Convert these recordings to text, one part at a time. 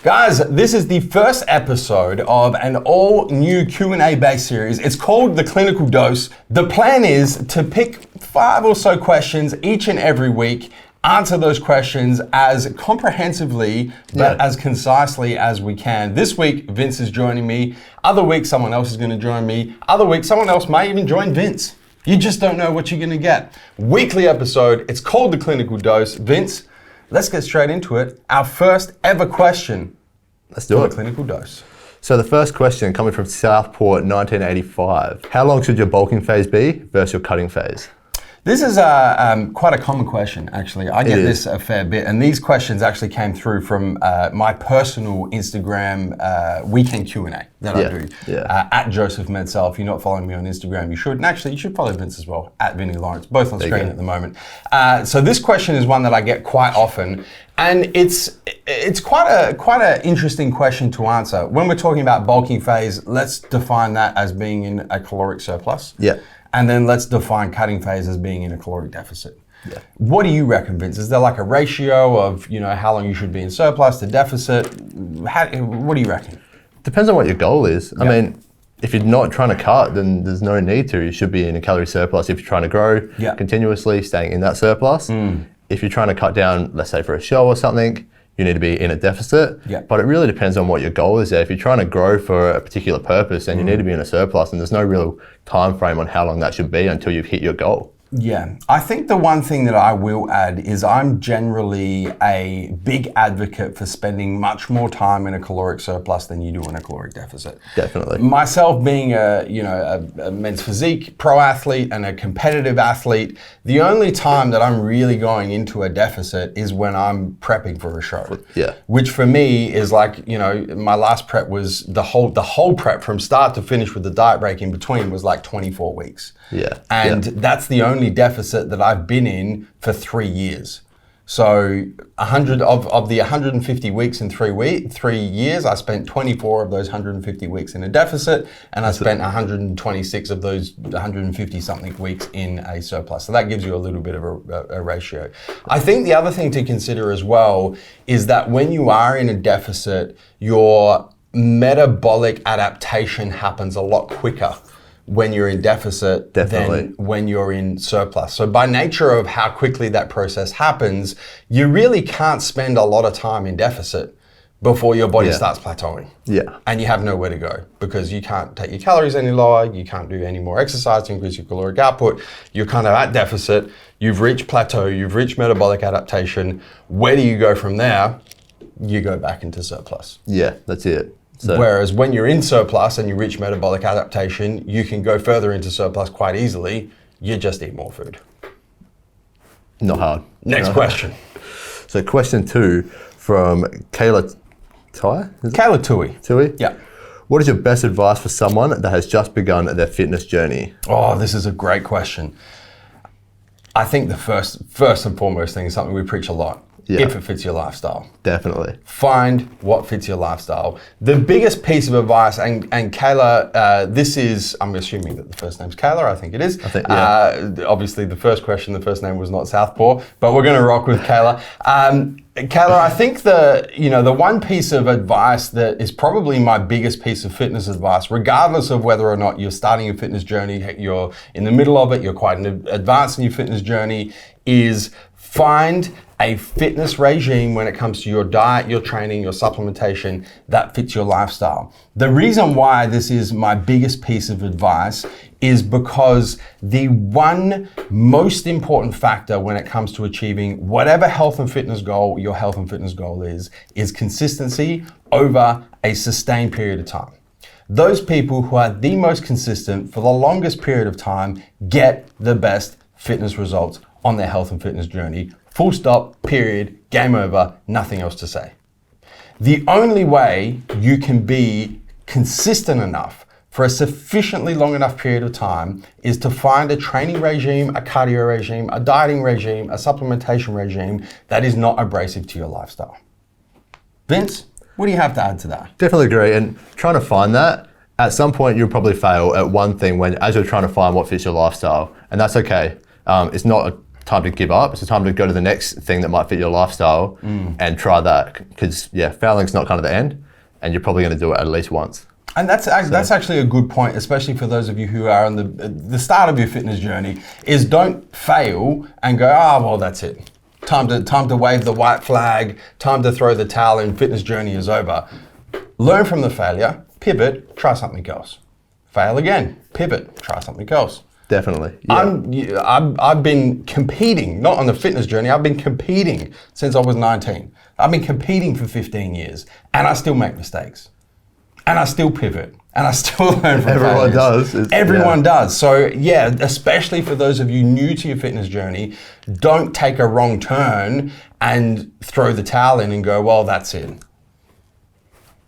Guys, this is the first episode of an all-new Q&A based series. It's called The Clinical Dose. The plan is to pick 5 or so questions each and every week, answer those questions as comprehensively but as concisely as we can. This week, Vince is joining me. Other weeks, someone else is going to join me. Other weeks, someone else may even join Vince. You just don't know what you're going to get. Weekly episode. It's called The Clinical Dose. Vince, let's get straight into it. Our first ever question. Let's do it. The Clinical Dose. So the first question coming from Southport, 1985. How long should your bulking phase be versus your cutting phase? This is quite a common question, actually. I get this a fair bit, and these questions actually came through from my personal Instagram weekend Q&A that I do, at Joseph Mencel. If you're not following me on Instagram, you should. And actually, you should follow Vince as well, at Vinny Lawrence, both on screen at the moment. So this question is one that I get quite often, and it's quite an interesting question to answer. When we're talking about bulking phase, let's define that as being in a caloric surplus. Yeah. And then let's define cutting phase as being in a caloric deficit. Yeah. What do you reckon, Vince? Is there like a ratio of, how long you should be in surplus to deficit? What do you reckon? Depends on what your goal is. I mean, if you're not trying to cut, then there's no need to. You should be in a calorie surplus. If you're trying to grow continuously, staying in that surplus. If you're trying to cut down, let's say for a show or something, you need to be in a deficit. But it really depends on what your goal is there. If you're trying to grow for a particular purpose, then you need to be in a surplus, and there's no real time frame on how long that should be until you've hit your goal. Yeah, I think the one thing that I will add is I'm generally a big advocate for spending much more time in a caloric surplus than you do in a caloric deficit. Definitely. Myself being a men's physique pro athlete and a competitive athlete, the only time that I'm really going into a deficit is when I'm prepping for a show. Yeah. Which for me is like, my last prep was the whole prep from start to finish with the diet break in between was like 24 weeks. Yeah. And that's the only deficit that I've been in for 3 years. So 100 of the 150 weeks in 3 years, I spent 24 of those 150 weeks in a deficit, and I spent 126 of those 150 something weeks in a surplus. So that gives you a little bit of a ratio. I think the other thing to consider as well is that when you are in a deficit, your metabolic adaptation happens a lot quicker when you're in deficit than when you're in surplus. So by nature of how quickly that process happens, you really can't spend a lot of time in deficit before your body starts plateauing. Yeah. And you have nowhere to go because you can't take your calories any lower, you can't do any more exercise to increase your caloric output. You're kind of at deficit, you've reached plateau, you've reached metabolic adaptation. Where do you go from there? You go back into surplus. Yeah, that's it. So. Whereas when you're in surplus and you reach metabolic adaptation, you can go further into surplus quite easily. You just eat more food. Not hard. Next question. So question 2 from Kayla Kayla Tui. Yeah. What is your best advice for someone that has just begun their fitness journey? Oh, this is a great question. I think the first and foremost thing is something we preach a lot. If it fits your lifestyle. Definitely. Find what fits your lifestyle. The biggest piece of advice, and Kayla, this is, I'm assuming that the first name's Kayla, I think it is. I think, obviously the first question, the first name was not Southpaw, but we're gonna rock with Kayla. Kayla, I think the one piece of advice that is probably my biggest piece of fitness advice, regardless of whether or not you're starting your fitness journey, you're in the middle of it, you're quite advanced in your fitness journey, is find a fitness regime when it comes to your diet, your training, your supplementation that fits your lifestyle. The reason why this is my biggest piece of advice is because the one most important factor when it comes to achieving whatever health and fitness goal your health and fitness goal is consistency over a sustained period of time. Those people who are the most consistent for the longest period of time get the best fitness results on their health and fitness journey. Full stop, period, game over, nothing else to say. The only way you can be consistent enough for a sufficiently long enough period of time is to find a training regime, a cardio regime, a dieting regime, a supplementation regime that is not abrasive to your lifestyle. Vince, what do you have to add to that? Definitely agree, and trying to find that, at some point you'll probably fail at one thing as you're trying to find what fits your lifestyle, and that's okay. It's not time to give up. It's a time to go to the next thing that might fit your lifestyle and try that. Because failing's not kind of the end, and you're probably going to do it at least once. And that's actually a good point, especially for those of you who are on the start of your fitness journey, is don't fail and go, well, that's it. Time to wave the white flag, time to throw the towel in, fitness journey is over. Learn from the failure, pivot, try something else. Fail again, pivot, try something else. Definitely. Yeah. I've been competing, not on the fitness journey, I've been competing since I was 19. I've been competing for 15 years, and I still make mistakes. And I still pivot, and I still learn from Everyone failures. does. Everyone does. So especially for those of you new to your fitness journey, don't take a wrong turn and throw the towel in and go, well, that's it.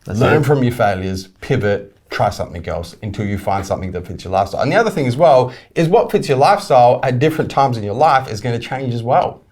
Learn from your failures, pivot, try something else until you find something that fits your lifestyle. And the other thing as well is what fits your lifestyle at different times in your life is going to change as well.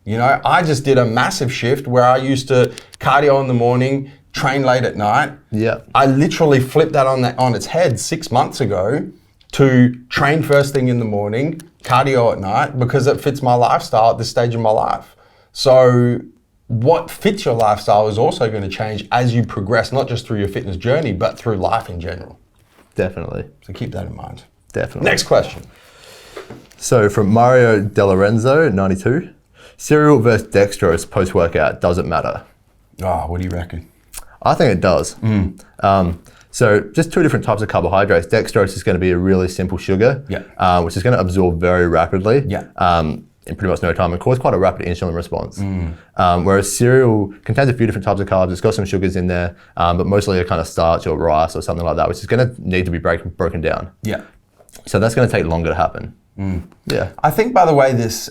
You know, I just did a massive shift where I used to cardio in the morning, train late at night. Yeah. I literally flipped that on its head 6 months ago to train first thing in the morning, cardio at night, because it fits my lifestyle at this stage of my life. So what fits your lifestyle is also going to change as you progress, not just through your fitness journey, but through life in general. Definitely. So keep that in mind. Definitely. Next question. So from Mario De Lorenzo, 92, cereal versus dextrose post-workout, does it matter? What do you reckon? I think it does. So just two different types of carbohydrates. Dextrose is going to be a really simple sugar, which is going to absorb very rapidly in pretty much no time and cause quite a rapid insulin response. Whereas cereal contains a few different types of carbs. It's got some sugars in there, but mostly a kind of starch or rice or something like that, which is going to need to be broken down. Yeah. So that's going to take longer to happen. Yeah. I think, by the way, this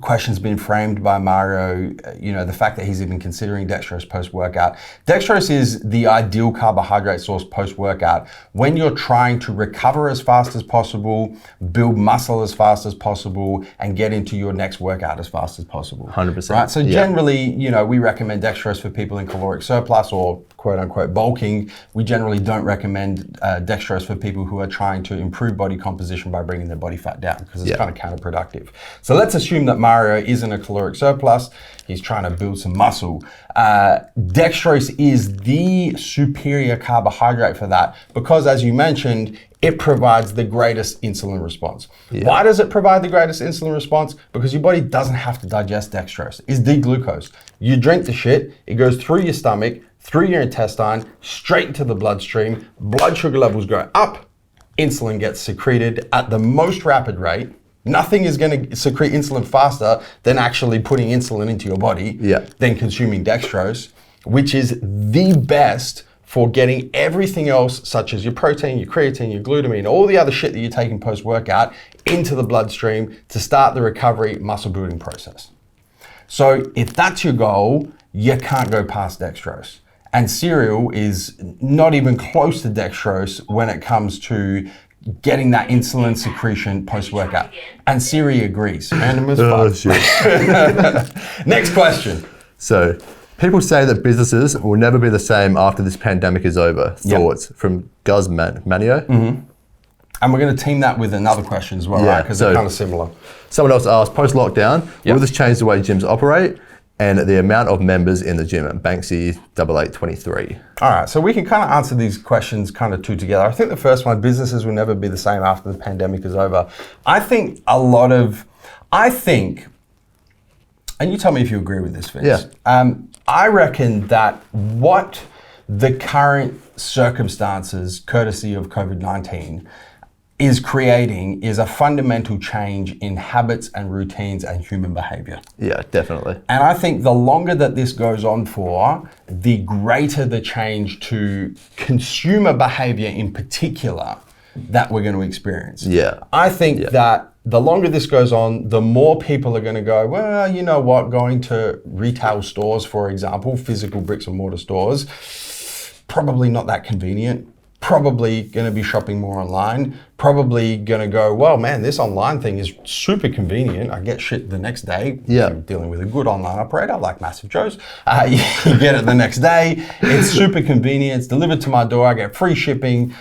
question's been framed by Mario, the fact that he's even considering dextrose post-workout. Dextrose is the ideal carbohydrate source post-workout when you're trying to recover as fast as possible, build muscle as fast as possible, and get into your next workout as fast as possible. 100%. Right? So generally, we recommend dextrose for people in caloric surplus or quote-unquote bulking. We generally don't recommend dextrose for people who are trying to improve body composition by bringing their body fat down, because it's kind of counterproductive. So let's assume that Mario is in a caloric surplus. He's trying to build some muscle. Dextrose is the superior carbohydrate for that because, as you mentioned, it provides the greatest insulin response. Why does it provide the greatest insulin response? Because your body doesn't have to digest dextrose. It's D-glucose. You drink the shit, it goes through your stomach, through your intestine, straight into the bloodstream, blood sugar levels go up, insulin gets secreted at the most rapid rate. Nothing is going to secrete insulin faster than actually putting insulin into your body than consuming dextrose, which is the best for getting everything else, such as your protein, your creatine, your glutamine, all the other shit that you're taking post-workout into the bloodstream to start the recovery muscle building process. So if that's your goal, you can't go past dextrose. And cereal is not even close to dextrose when it comes to getting that insulin secretion post-workout. And Siri agrees. Random as fuck. Next question. So, people say that businesses will never be the same after this pandemic is over. Thoughts from Guz Manio? And we're going to team that with another question as well, right? Because they're kind of similar. Someone else asked, post-lockdown, will this change the way gyms operate and the amount of members in the gym? Banksy 8823. All right, so we can kind of answer these questions kind of two together. I think the first one, businesses will never be the same after the pandemic is over. I think, and you tell me if you agree with this, Vince. I reckon that what the current circumstances, courtesy of COVID-19, is creating is a fundamental change in habits and routines and human behavior. Yeah, definitely. And I think the longer that this goes on for, the greater the change to consumer behavior in particular that we're going to experience. Yeah. I think that the longer this goes on, the more people are going to go, well, you know what, going to retail stores, for example, physical bricks and mortar stores, probably not that convenient. probably going to be shopping more online, probably going to go, well, man, this online thing is super convenient. I get shit the next day. Yeah. If you're dealing with a good online operator like MassiveJoes, you get it the next day. It's super convenient. It's delivered to my door. I get free shipping,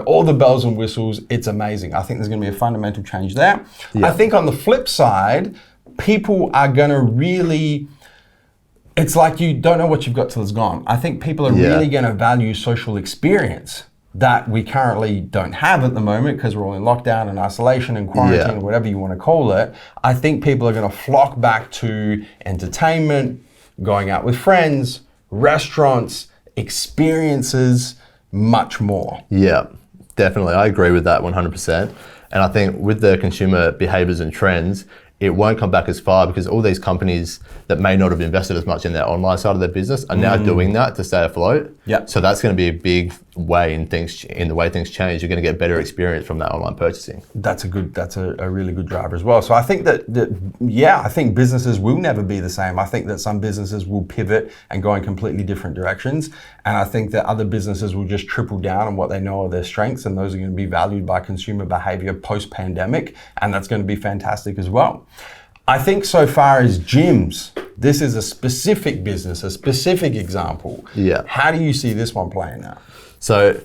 all the bells and whistles. It's amazing. I think there's going to be a fundamental change there. Yeah. I think on the flip side, people are going to really... It's like you don't know what you've got till it's gone. I think people are really going to value social experience that we currently don't have at the moment because we're all in lockdown and isolation and quarantine, whatever you want to call it. I think people are going to flock back to entertainment, going out with friends, restaurants, experiences, much more. Yeah, definitely. I agree with that 100%. And I think with the consumer behaviors and trends, it won't come back as far because all these companies that may not have invested as much in their online side of their business are now doing that to stay afloat. Yeah. So that's going to be a big way in the way things change. You're going to get better experience from that online purchasing. That's a really good driver as well. So I think I think businesses will never be the same. I think that some businesses will pivot and go in completely different directions. And I think that other businesses will just triple down on what they know are their strengths. And those are going to be valued by consumer behavior post-pandemic. And that's going to be fantastic as well. I think so far as gyms, this is a specific business, a specific example. Yeah. How do you see this one playing out? So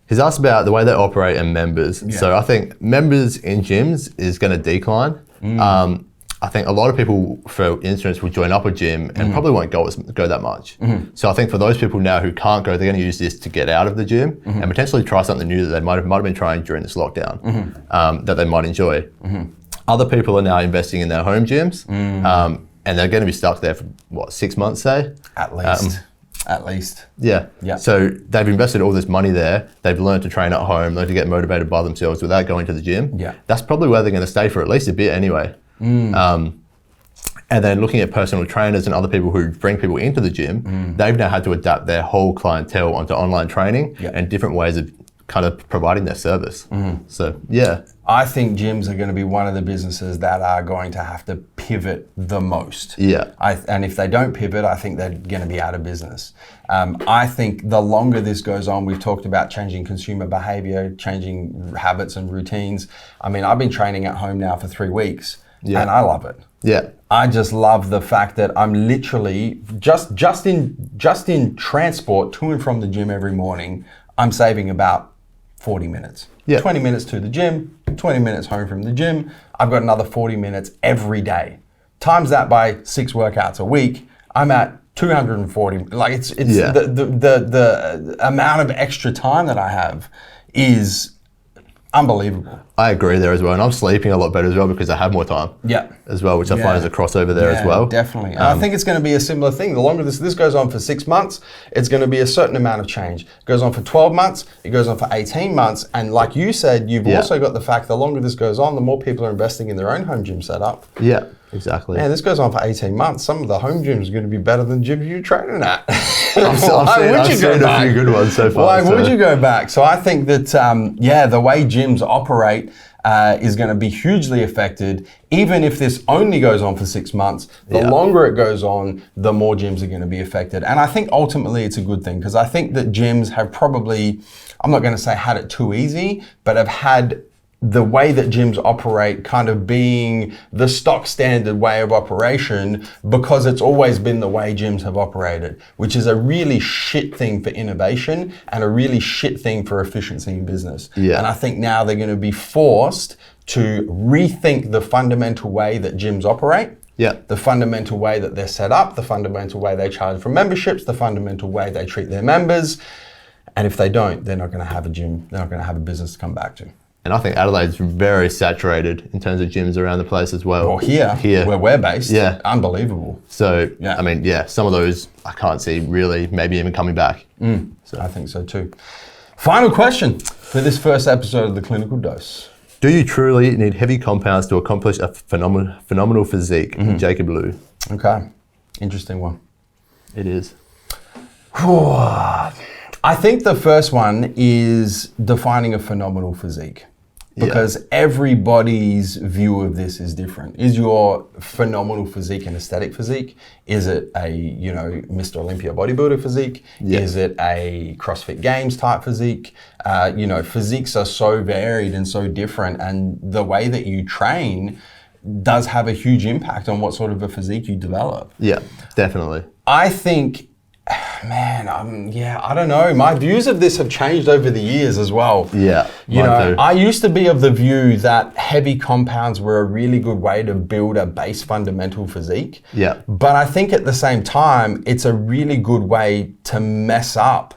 he's asked about the way they operate and members. Yeah. So I think members in gyms is going to decline. I think a lot of people, for instance, will join up a gym and probably won't go that much. So I think for those people now who can't go, they're going to use this to get out of the gym and potentially try something new that they might have been trying during this lockdown that they might enjoy. Other people are now investing in their home gyms and they're going to be stuck there for 6 months, say? At least. Yeah. So they've invested all this money there. They've learned to train at home, learned to get motivated by themselves without going to the gym. Yeah. That's probably where they're going to stay for at least a bit anyway. And then looking at personal trainers and other people who bring people into the gym, they've now had to adapt their whole clientele onto online training and different ways of kind of providing their service. So, yeah. I think gyms are going to be one of the businesses that are going to have to pivot the most. Yeah. And if they don't pivot, I think they're going to be out of business. I think the longer this goes on, we've talked about changing consumer behavior, changing habits and routines. I mean, I've been training at home now for 3 weeks and I love it. Yeah. I just love the fact that I'm literally just in transport to and from the gym every morning, I'm saving about 40 minutes. 20 minutes to the gym, 20 minutes home from the gym. I've got another 40 minutes every day. Times that by 6 workouts a week, I'm at 240. Like it's the amount of extra time that I have is unbelievable. I agree there as well. And I'm sleeping a lot better as well because I have more time as well, which I find is a crossover there as well. Definitely. And I think it's going to be a similar thing. The longer this goes on for 6 months, it's going to be a certain amount of change. It goes on for 12 months, it goes on for 18 months. And like you said, you've also got the fact the longer this goes on, the more people are investing in their own home gym setup. Yeah, exactly. Man, this goes on for 18 months. Some of the home gyms are going to be better than gyms you're training at. I've seen a few good ones so far. Why would you go back? So I think that, the way gyms operate is going to be hugely affected. Even if this only goes on for 6 months, the longer it goes on, the more gyms are going to be affected. And I think ultimately it's a good thing because I think that gyms have probably, I'm not going to say had it too easy, but have had the way that gyms operate kind of being the stock standard way of operation because it's always been the way gyms have operated, which is a really shit thing for innovation and a really shit thing for efficiency in business. Yeah. And I think now they're going to be forced to rethink the fundamental way that gyms operate. Yeah. The fundamental way that they're set up, the fundamental way they charge for memberships, the fundamental way they treat their members. And if they don't, they're not going to have a gym, they're not going to have a business to come back to. And I think Adelaide's very saturated in terms of gyms around the place as well. Well, here where we're based, unbelievable. So, I mean, some of those I can't see really maybe even coming back. So I think so too. Final question for this first episode of The Clinical Dose. Do you truly need heavy compounds to accomplish a phenomenal physique? Jacob Liu. Okay, interesting one. It is. I think the first one is defining a phenomenal physique. because everybody's view of this is different. Is your phenomenal physique an aesthetic physique? Is it a, Mr. Olympia bodybuilder physique? Is it a CrossFit Games type physique? Physiques are so varied and so different, and the way that you train does have a huge impact on what sort of a physique you develop. Yeah, definitely. I think, man, I don't know. My views of this have changed over the years as well. Yeah, mine too. I used to be of the view that heavy compounds were a really good way to build a base fundamental physique. Yeah. But I think at the same time, it's a really good way to mess up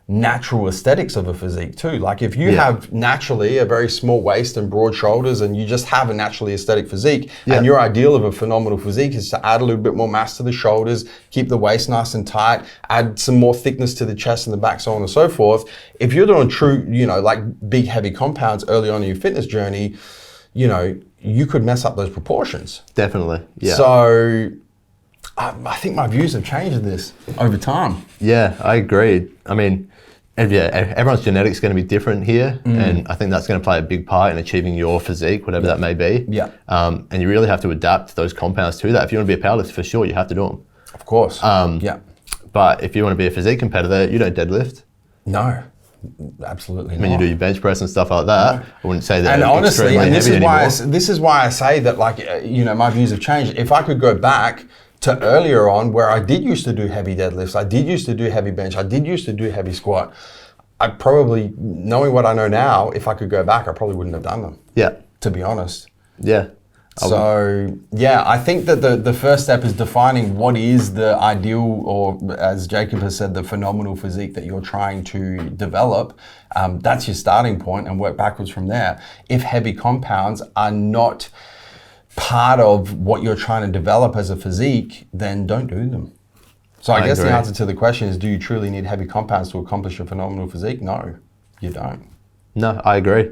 natural aesthetics of a physique too. Like if you have naturally a very small waist and broad shoulders and you just have a naturally aesthetic physique, and your ideal of a phenomenal physique is to add a little bit more mass to the shoulders, keep the waist nice and tight, add some more thickness to the chest and the back, so on and so forth. If you're doing true, like big heavy compounds early on in your fitness journey, you could mess up those proportions. Definitely, yeah. So I think my views have changed this over time. Yeah, I agree. I mean, everyone's genetics is going to be different here, and I think that's going to play a big part in achieving your physique, whatever that may be. Yeah. And you really have to adapt those compounds to that. If you want to be a powerlifter, for sure, you have to do them. Of course. But if you want to be a physique competitor, you don't deadlift. No, absolutely not. I mean, you do your bench press and stuff like that. I wouldn't say that. And honestly, and this is why I say that, my views have changed. If I could go back to earlier on where I did used to do heavy deadlifts, I did used to do heavy bench, I did used to do heavy squat, I probably, knowing what I know now, if I could go back, I probably wouldn't have done them. Yeah. To be honest. Yeah. So, I think that the first step is defining what is the ideal, or as Jacob has said, the phenomenal physique that you're trying to develop. That's your starting point, and work backwards from there. If heavy compounds are not part of what you're trying to develop as a physique, then don't do them. So I guess the answer to the question is, do you truly need heavy compounds to accomplish a phenomenal physique? No, you don't. No, I agree.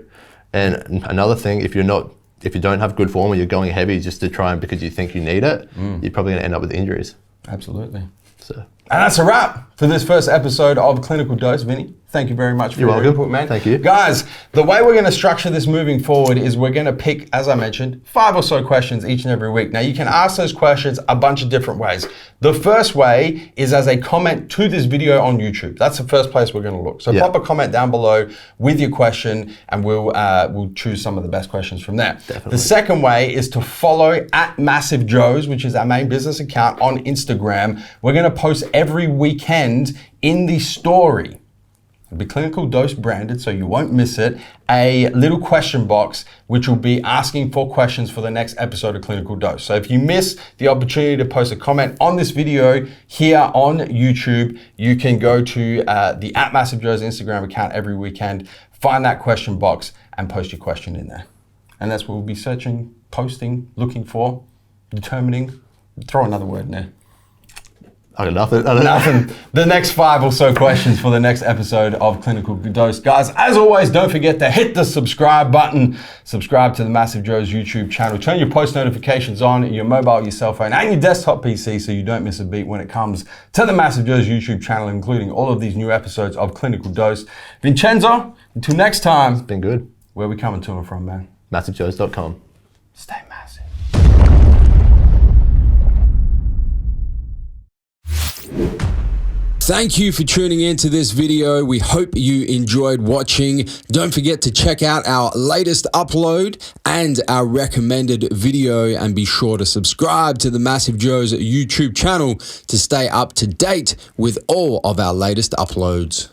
And another thing, if you don't have good form or you're going heavy just to try and because you think you need it, you're probably going to end up with injuries. Absolutely. So. And that's a wrap for this first episode of Clinical Dose. Vinny, thank you very much for your input, man. Thank you. Guys, the way we're going to structure this moving forward is we're going to pick, as I mentioned, 5 or so questions each and every week. Now, you can ask those questions a bunch of different ways. The first way is as a comment to this video on YouTube. That's the first place we're going to look. So pop a comment down below with your question, and we'll choose some of the best questions from there. Definitely. The second way is to follow at MassiveJoes, which is our main business account on Instagram. We're going to post every weekend in the story. It'll be Clinical Dose branded, so you won't miss it. A little question box, which will be asking for questions for the next episode of Clinical Dose. So if you miss the opportunity to post a comment on this video here on YouTube, you can go to the at MassiveJoes Instagram account every weekend, find that question box, and post your question in there. And that's what we'll be searching, posting, looking for, determining. Throw another word in there. I got nothing. Nothing. The next 5 or so questions for the next episode of Clinical Dose. Guys, as always, don't forget to hit the subscribe button. Subscribe to the MassiveJoes YouTube channel. Turn your post notifications on your mobile, your cell phone, and your desktop PC so you don't miss a beat when it comes to the MassiveJoes YouTube channel, including all of these new episodes of Clinical Dose. Vincenzo, until next time. It's been good. Where are we coming to and from, man? MassiveJoes.com. Stay massive. Thank you for tuning in to this video. We hope you enjoyed watching. Don't forget to check out our latest upload and our recommended video, and be sure to subscribe to the MassiveJoes YouTube channel to stay up to date with all of our latest uploads.